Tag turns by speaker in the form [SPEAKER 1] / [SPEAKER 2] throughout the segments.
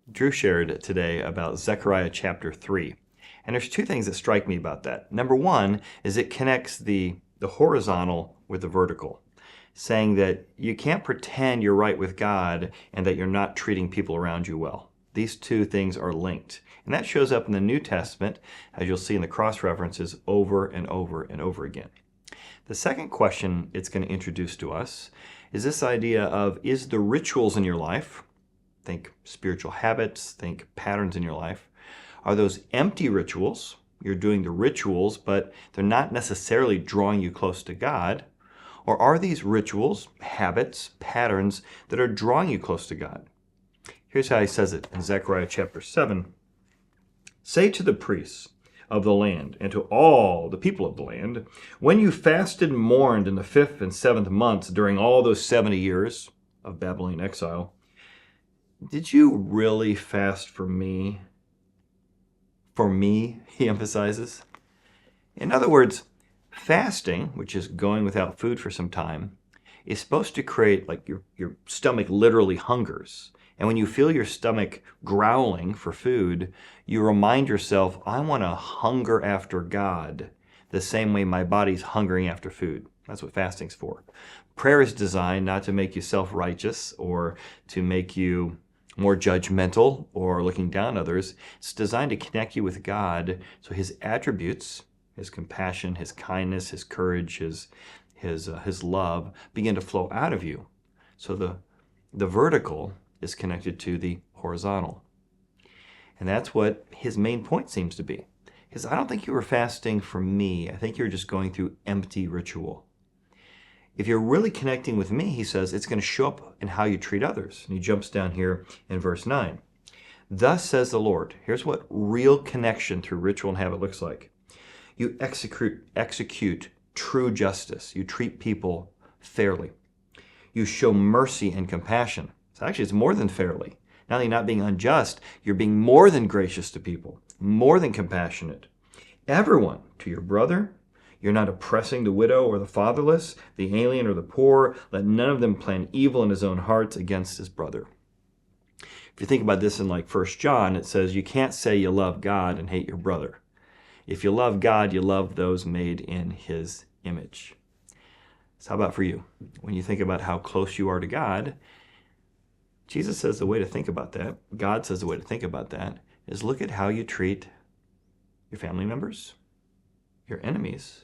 [SPEAKER 1] Drew shared today about Zechariah chapter 3. And there's two things that strike me about that. Number one is it connects the horizontal with the vertical, saying that you can't pretend you're right with God and that you're not treating people around you well. These two things are linked. And that shows up in the New Testament, as you'll see in the cross references, over and over and over again. The second question it's going to introduce to us is this idea of, is the rituals in your life, think spiritual habits, think patterns in your life, are those empty rituals? You're doing the rituals, but they're not necessarily drawing you close to God. Or are these rituals, habits, patterns that are drawing you close to God? Here's how he says it in Zechariah chapter 7. Say to the priests of the land and to all the people of the land, when you fasted and mourned in the 5th and 7th months during all those 70 years of Babylonian exile, did you really fast for me? For me, he emphasizes. In other words, fasting, which is going without food for some time, is supposed to create, like, your stomach literally hungers. And when you feel your stomach growling for food, you remind yourself, I want to hunger after God the same way my body's hungering after food. That's what fasting's for. Prayer is designed not to make you self-righteous or to make you more judgmental or looking down on others. It's designed to connect you with God so his attributes, his compassion, his kindness, his courage, his love begin to flow out of you. So the vertical is connected to the horizontal. And that's what his main point seems to be. Because I don't think you were fasting for me. I think you're just going through empty ritual. If you're really connecting with me, he says, it's going to show up in how you treat others. And he jumps down here in verse 9. Thus says the Lord. Here's what real connection through ritual and habit looks like. You execute true justice. You treat people fairly. You show mercy and compassion. So actually, it's more than fairly. Not only not being unjust, you're being more than gracious to people, more than compassionate. Everyone, to your brother, you're not oppressing the widow or the fatherless, the alien or the poor. Let none of them plan evil in his own heart against his brother. If you think about this in like 1 John, it says you can't say you love God and hate your brother. If you love God, you love those made in his image. So how about for you? When you think about how close you are to God, Jesus says the way to think about that, God says the way to think about that, is look at how you treat your family members, your enemies,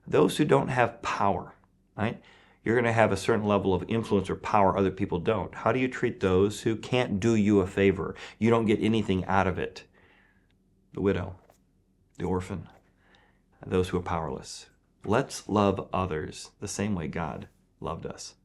[SPEAKER 1] those who don't have power, right? You're going to have a certain level of influence or power other people don't. How do you treat those who can't do you a favor? You don't get anything out of it. The widow, the orphan, those who are powerless. Let's love others the same way God loved us.